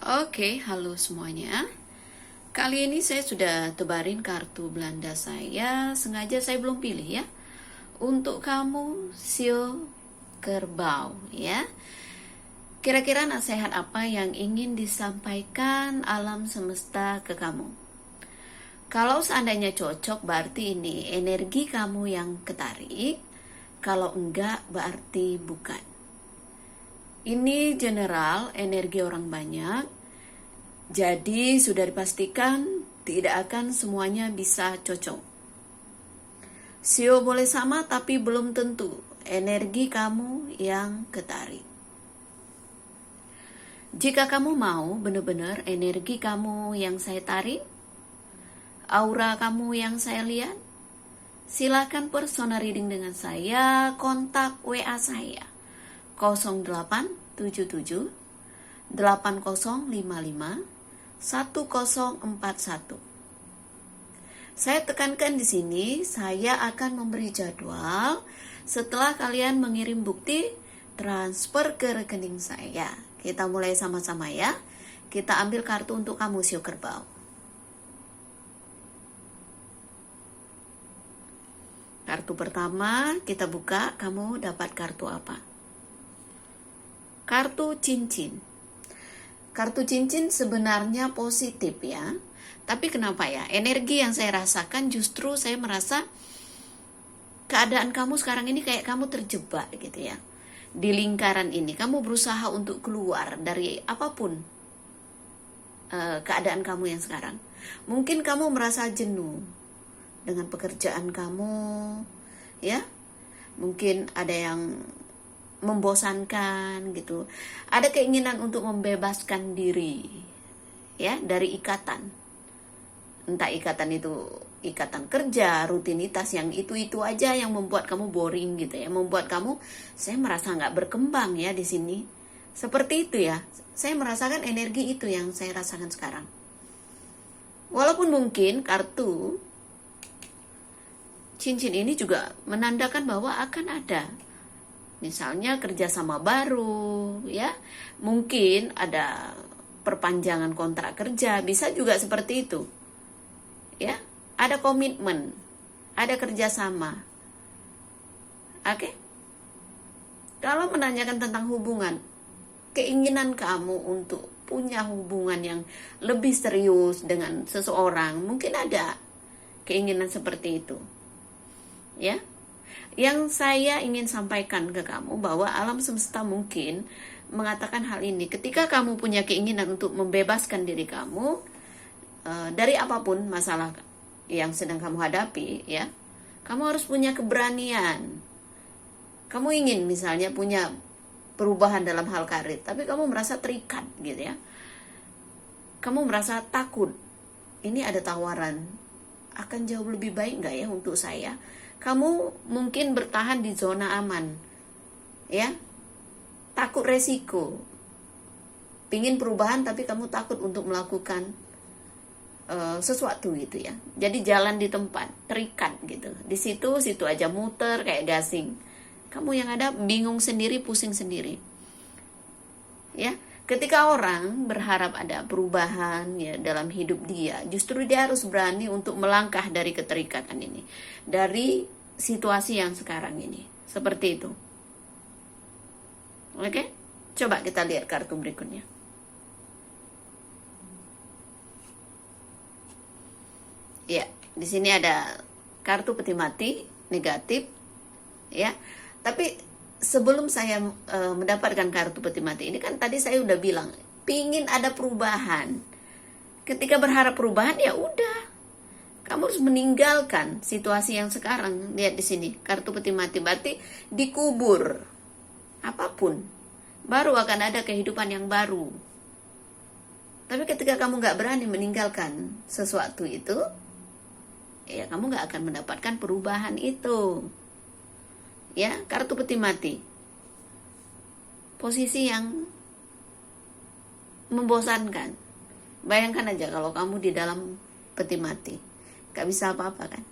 Oke, halo semuanya. Kali ini saya sudah tebarin kartu Belanda saya. Sengaja saya belum pilih ya. Untuk kamu, sio kerbau ya. Kira-kira nasihat apa yang ingin disampaikan alam semesta ke kamu? Kalau seandainya cocok, berarti ini energi kamu yang ketarik. Kalau enggak, berarti bukan. Ini general, energi orang banyak. Jadi sudah dipastikan tidak akan semuanya bisa cocok. Sio boleh sama tapi belum tentu energi kamu yang ketarik. Jika kamu mau benar-benar energi kamu yang saya tarik, aura kamu yang saya lihat, silakan personal reading dengan saya, kontak WA saya 0877 8055 1041. Saya tekankan di sini, saya akan memberi jadwal setelah kalian mengirim bukti transfer ke rekening saya. Kita mulai sama-sama ya. Kita ambil kartu untuk kamu, sio kerbau. Kartu pertama kita buka, kamu dapat kartu apa? Kartu cincin. Kartu cincin sebenarnya positif ya. Tapi kenapa ya? Energi yang saya rasakan justru saya merasa keadaan kamu sekarang ini kayak kamu terjebak gitu ya. Di lingkaran ini kamu berusaha untuk keluar dari apapun keadaan kamu yang sekarang. Mungkin kamu merasa jenuh dengan pekerjaan kamu ya. Mungkin ada yang membosankan gitu. Ada keinginan untuk membebaskan diri ya dari ikatan. Entah ikatan itu ikatan kerja, rutinitas yang itu-itu aja yang membuat kamu boring gitu ya. Membuat kamu, saya merasa nggak berkembang ya di sini. Seperti itu ya. Saya merasakan energi itu yang saya rasakan sekarang. Walaupun mungkin kartu cincin ini juga menandakan bahwa akan ada misalnya kerjasama baru ya, mungkin ada perpanjangan kontrak kerja, bisa juga seperti itu ya, ada komitmen, ada kerjasama. Oke. Kalau menanyakan tentang hubungan, keinginan kamu untuk punya hubungan yang lebih serius dengan seseorang, mungkin ada keinginan seperti itu ya. Yang saya ingin sampaikan ke kamu bahwa alam semesta mungkin mengatakan hal ini. Ketika kamu punya keinginan untuk membebaskan diri kamu dari apapun masalah yang sedang kamu hadapi ya, kamu harus punya keberanian. Kamu ingin misalnya punya perubahan dalam hal karir, tapi kamu merasa terikat gitu ya. Kamu merasa takut. Ini ada tawaran, akan jauh lebih baik nggak ya untuk saya? Kamu mungkin bertahan di zona aman ya, takut resiko, pingin perubahan tapi kamu takut untuk melakukan sesuatu gitu ya. Jadi jalan di tempat, terikat gitu, di situ aja muter kayak gasing. Kamu yang ada bingung sendiri, pusing sendiri ya. Ketika orang berharap ada perubahan ya dalam hidup dia, justru dia harus berani untuk melangkah dari keterikatan ini, dari situasi yang sekarang ini. Seperti itu. Oke? Coba kita lihat kartu berikutnya. Ya, di sini ada kartu peti mati negatif ya. Tapi sebelum saya mendapatkan kartu peti mati ini kan tadi saya udah bilang pingin ada perubahan. Ketika berharap perubahan ya udah, kamu harus meninggalkan situasi yang sekarang. Lihat di sini kartu peti mati, berarti dikubur apapun, baru akan ada kehidupan yang baru. Tapi ketika kamu nggak berani meninggalkan sesuatu itu, ya kamu nggak akan mendapatkan perubahan itu. Ya, kartu peti mati, posisi yang membosankan. Bayangkan aja kalau kamu di dalam peti mati, gak bisa apa-apa kan,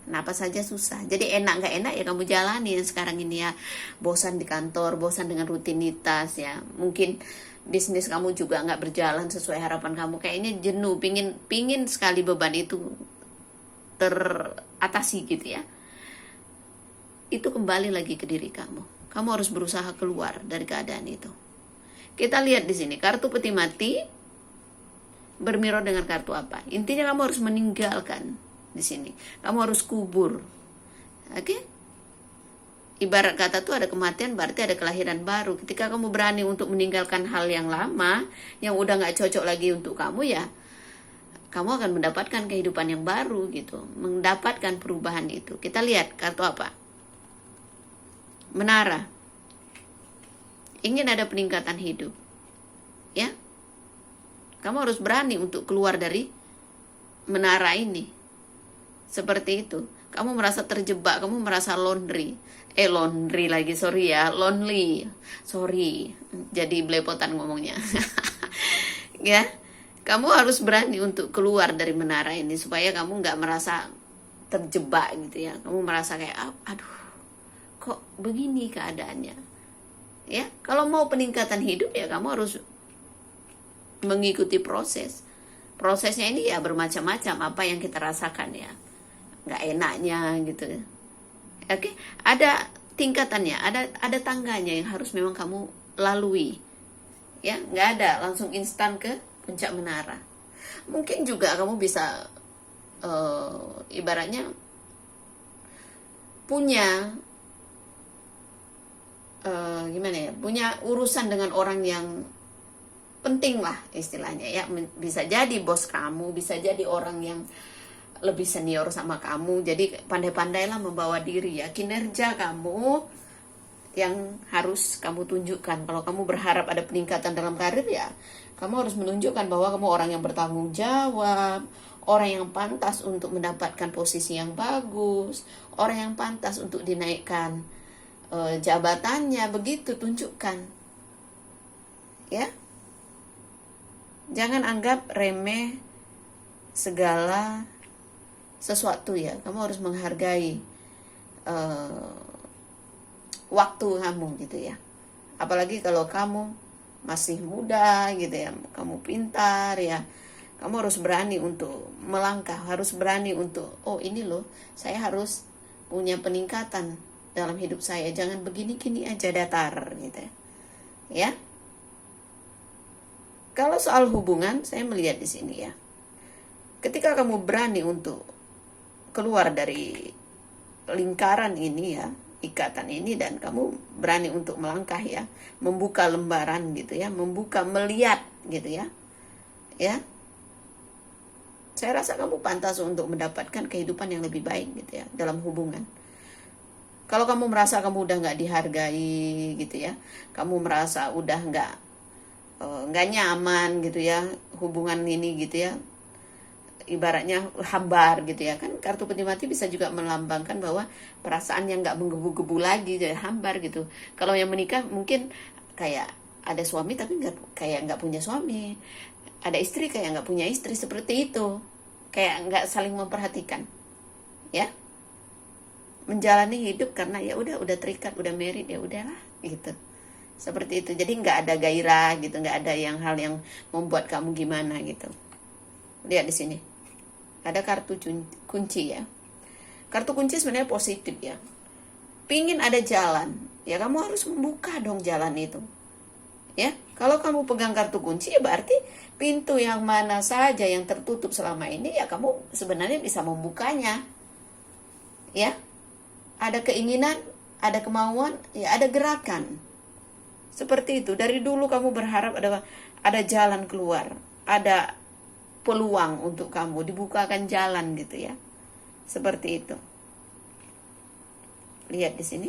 kenapa saja susah. Jadi enak gak enak ya kamu jalani yang sekarang ini ya. Bosan di kantor, bosan dengan rutinitas ya, mungkin bisnis kamu juga nggak berjalan sesuai harapan kamu, kayaknya jenuh, pingin sekali beban itu teratasi gitu ya. Itu kembali lagi ke diri kamu. Kamu harus berusaha keluar dari keadaan itu. Kita lihat di sini kartu peti mati bermirror dengan kartu apa? Intinya kamu harus meninggalkan di sini. Kamu harus kubur. Oke? Ibarat kata tuh ada kematian berarti ada kelahiran baru. Ketika kamu berani untuk meninggalkan hal yang lama, yang udah gak cocok lagi untuk kamu ya, kamu akan mendapatkan kehidupan yang baru gitu. Mendapatkan perubahan itu. Kita lihat kartu apa? Menara. Ingin ada peningkatan hidup. Ya. Kamu harus berani untuk keluar dari menara ini. Seperti itu. Kamu merasa terjebak, kamu merasa lonely jadi belepotan ngomongnya. Ya, kamu harus berani untuk keluar dari menara ini supaya kamu nggak merasa terjebak gitu ya. Kamu merasa kayak aduh, kok begini keadaannya. Ya, kalau mau peningkatan hidup ya kamu harus mengikuti prosesnya ini ya bermacam-macam apa yang kita rasakan ya, nggak enaknya gitu. Oke, ada tingkatannya, ada tangganya yang harus memang kamu lalui. Ya, nggak ada langsung instan ke puncak menara. Mungkin juga kamu bisa ibaratnya punya punya urusan dengan orang yang penting lah istilahnya ya. Bisa jadi bos kamu, bisa jadi orang yang lebih senior sama kamu. Jadi pandai-pandailah membawa diri ya. Kinerja kamu yang harus kamu tunjukkan. Kalau kamu berharap ada peningkatan dalam karir ya, kamu harus menunjukkan bahwa kamu orang yang bertanggung jawab, orang yang pantas untuk mendapatkan posisi yang bagus, orang yang pantas untuk dinaikkan jabatannya. Begitu tunjukkan. Ya. Jangan anggap remeh segala sesuatu ya. Kamu harus menghargai waktu kamu gitu ya. Apalagi kalau kamu masih muda gitu ya, kamu pintar ya, kamu harus berani untuk melangkah, harus berani untuk ini loh, saya harus punya peningkatan dalam hidup saya. Jangan begini-gini aja datar gitu ya. Kalau soal hubungan, saya melihat di sini ya, ketika kamu berani untuk keluar dari lingkaran ini ya, ikatan ini, dan kamu berani untuk melangkah ya, membuka lembaran gitu ya, melihat gitu ya, saya rasa kamu pantas untuk mendapatkan kehidupan yang lebih baik gitu ya dalam hubungan. Kalau kamu merasa kamu udah nggak dihargai gitu ya, kamu merasa udah nggak nyaman gitu ya hubungan ini gitu ya, ibaratnya hambar gitu ya kan. Kartu peti mati bisa juga melambangkan bahwa perasaan yang nggak menggebu-gebu lagi, jadi hambar gitu. Kalau yang menikah mungkin kayak ada suami tapi nggak punya suami, ada istri kayak nggak punya istri, seperti itu, kayak nggak saling memperhatikan ya, menjalani hidup karena ya udah terikat, udah married ya udahlah gitu, seperti itu. Jadi nggak ada gairah gitu, nggak ada hal yang membuat kamu gimana gitu. Lihat di sini ada kartu kunci ya. Kartu kunci sebenarnya positif ya. Pingin ada jalan ya, kamu harus membuka dong jalan itu ya. Kalau kamu pegang kartu kunci ya berarti pintu yang mana saja yang tertutup selama ini ya kamu sebenarnya bisa membukanya ya. Ada keinginan, ada kemauan ya, ada gerakan. Seperti itu. Dari dulu kamu berharap ada jalan keluar, ada peluang untuk kamu, dibukakan jalan gitu ya. Seperti itu. Lihat di sini.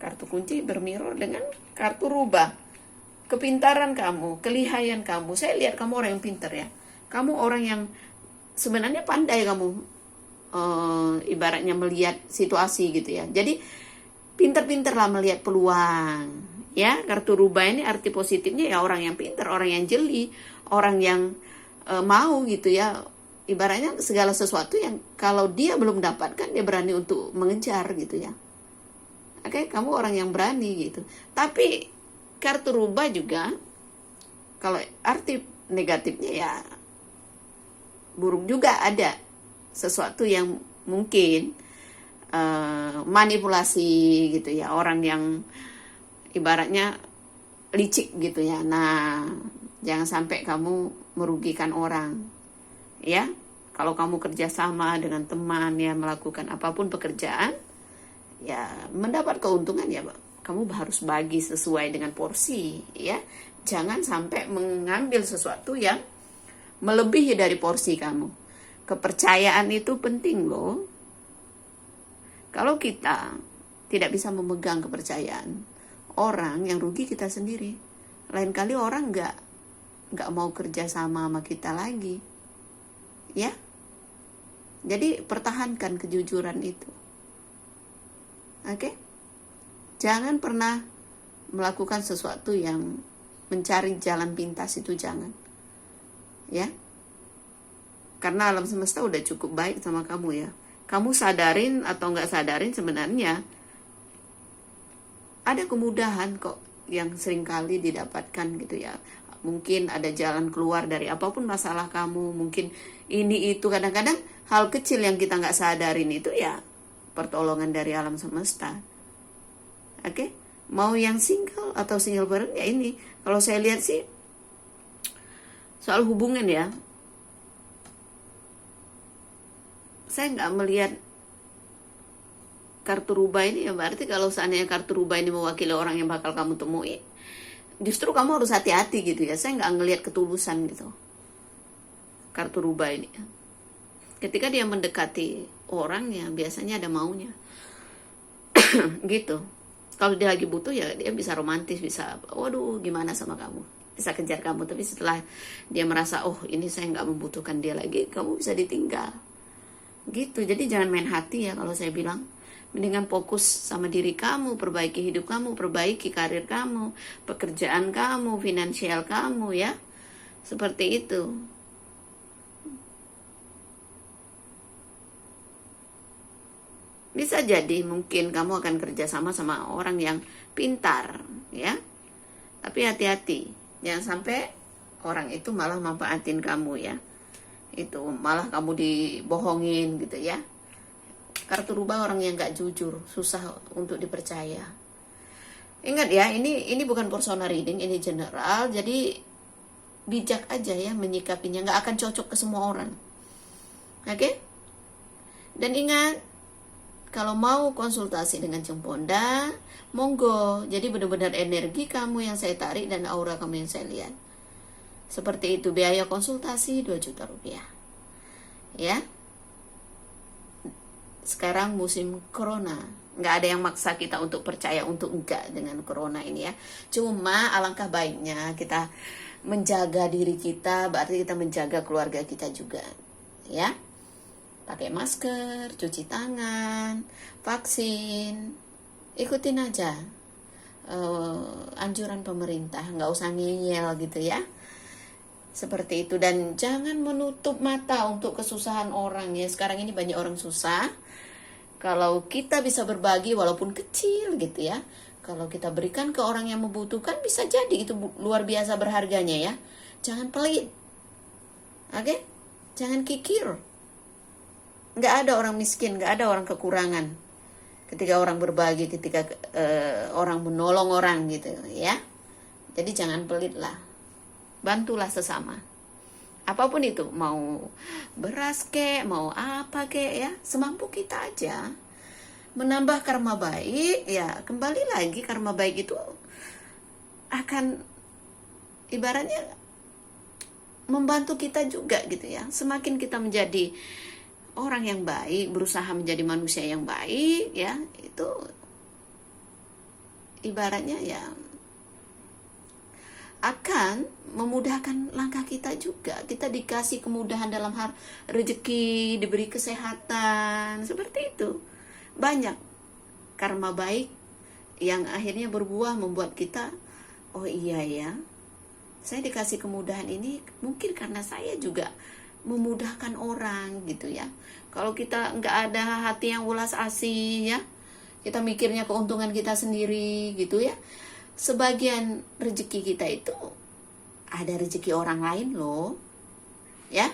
Kartu kunci bermirror dengan kartu rubah. Kepintaran kamu, kelihayan kamu. Saya lihat kamu orang yang pintar ya. Kamu orang yang sebenarnya pandai kamu ibaratnya melihat situasi gitu ya. Jadi pintar-pintarlah melihat peluang. Ya, kartu rubah ini arti positifnya ya orang yang pintar, orang yang jeli, orang yang mau gitu ya. Ibaratnya segala sesuatu yang kalau dia belum dapatkan dia berani untuk mengejar gitu ya. Oke, kamu orang yang berani gitu. Tapi kartu rubah juga Kalau arti negatifnya ya buruk juga, ada sesuatu yang mungkin manipulasi gitu ya, orang yang ibaratnya licik gitu ya. Nah, jangan sampai kamu merugikan orang ya. Kalau kamu kerjasama dengan teman ya, melakukan apapun pekerjaan ya, mendapat keuntungan ya, kamu harus bagi sesuai dengan porsi ya. Jangan sampai mengambil sesuatu yang melebihi dari porsi kamu. Kepercayaan itu penting loh. Kalau kita tidak bisa memegang kepercayaan orang, yang rugi kita sendiri. Lain kali orang nggak mau kerja sama kita lagi, ya. Jadi pertahankan kejujuran itu, oke? Jangan pernah melakukan sesuatu yang mencari jalan pintas, itu jangan, ya. Karena alam semesta udah cukup baik sama kamu ya. Kamu sadarin atau nggak sadarin, sebenarnya ada kemudahan kok yang seringkali didapatkan gitu ya. Mungkin ada jalan keluar dari apapun masalah kamu. Mungkin ini itu, kadang-kadang hal kecil yang kita nggak sadarin itu ya pertolongan dari alam semesta. Oke? Mau yang single atau single parent ya, ini kalau saya lihat sih soal hubungan ya, saya nggak melihat kartu rubah ini ya. Berarti kalau seandainya kartu rubah ini mewakili orang yang bakal kamu temui, justru kamu harus hati-hati gitu ya. Saya nggak ngelihat ketulusan gitu kartu rubah ini. Ketika dia mendekati orang ya, biasanya ada maunya gitu. Kalau dia lagi butuh ya dia bisa romantis, bisa waduh gimana sama kamu, bisa kejar kamu. Tapi setelah dia merasa oh ini saya nggak membutuhkan dia lagi, kamu bisa ditinggal gitu. Jadi jangan main hati ya, kalau saya bilang mendingan fokus sama diri kamu, perbaiki hidup kamu, perbaiki karir kamu, pekerjaan kamu, finansial kamu ya, seperti itu. Bisa jadi mungkin kamu akan kerja sama orang yang pintar ya, tapi hati-hati jangan sampai orang itu malah manfaatin kamu ya, itu malah kamu dibohongin gitu ya. Kartu rubah orang yang gak jujur, susah untuk dipercaya. Ingat ya, ini bukan personal reading, ini general. Jadi bijak aja ya menyikapinya, gak akan cocok ke semua orang. Oke? Dan ingat, kalau mau konsultasi dengan Cemponda, monggo. Jadi benar-benar energi kamu yang saya tarik dan aura kamu yang saya lihat. Seperti itu. Biaya konsultasi 2 juta rupiah. Ya. Sekarang musim corona, nggak ada yang maksa kita untuk percaya untuk enggak dengan corona ini ya. Cuma alangkah baiknya kita menjaga diri kita, berarti kita menjaga keluarga kita juga ya. Pakai masker, cuci tangan, vaksin, ikutin aja anjuran pemerintah, nggak usah ngeyel gitu ya. Seperti itu. Dan jangan menutup mata untuk kesusahan orang ya. Sekarang ini banyak orang susah. Kalau kita bisa berbagi walaupun kecil gitu ya, kalau kita berikan ke orang yang membutuhkan, bisa jadi itu luar biasa berharganya ya. Jangan pelit, oke? Jangan kikir. Nggak ada orang miskin, nggak ada orang kekurangan ketika orang berbagi, ketika orang menolong orang gitu ya. Jadi jangan pelit lah, bantulah sesama. Apapun itu, mau beras kek, mau apa kek ya, semampu kita aja. Menambah karma baik ya, kembali lagi karma baik itu akan ibaratnya membantu kita juga gitu ya. Semakin kita menjadi orang yang baik, berusaha menjadi manusia yang baik ya, itu ibaratnya ya akan memudahkan langkah kita juga. Kita dikasih kemudahan dalam hal rezeki, diberi kesehatan, seperti itu. Banyak karma baik yang akhirnya berbuah membuat kita, oh iya ya, saya dikasih kemudahan ini mungkin karena saya juga memudahkan orang gitu ya. Kalau kita nggak ada hati yang ulas asih ya, kita mikirnya keuntungan kita sendiri gitu ya, sebagian rezeki kita itu ada rezeki orang lain loh. Ya,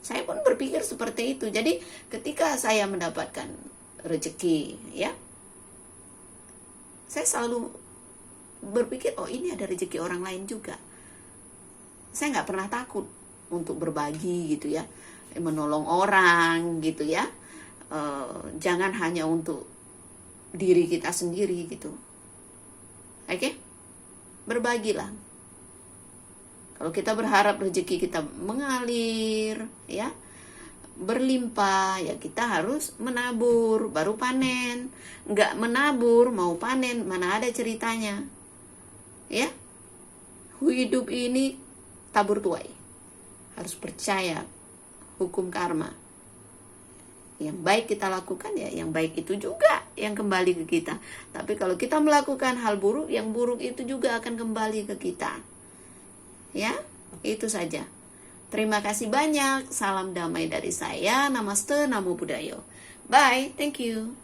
saya pun berpikir seperti itu. Jadi ketika saya mendapatkan rezeki, ya, saya selalu berpikir, oh ini ada rezeki orang lain juga. Saya nggak pernah takut untuk berbagi gitu ya, menolong orang gitu ya. Jangan hanya untuk diri kita sendiri gitu. Oke? Berbagilah. Kalau kita berharap rezeki kita mengalir, ya, berlimpah, ya kita harus menabur, baru panen. Nggak menabur, mau panen, mana ada ceritanya. Ya, hidup ini tabur tuai. Harus percaya hukum karma. Yang baik kita lakukan, ya yang baik itu juga yang kembali ke kita. Tapi kalau kita melakukan hal buruk, yang buruk itu juga akan kembali ke kita. Ya, itu saja. Terima kasih banyak. Salam damai dari saya. Namaste, Namo Buddhaya. Bye, thank you.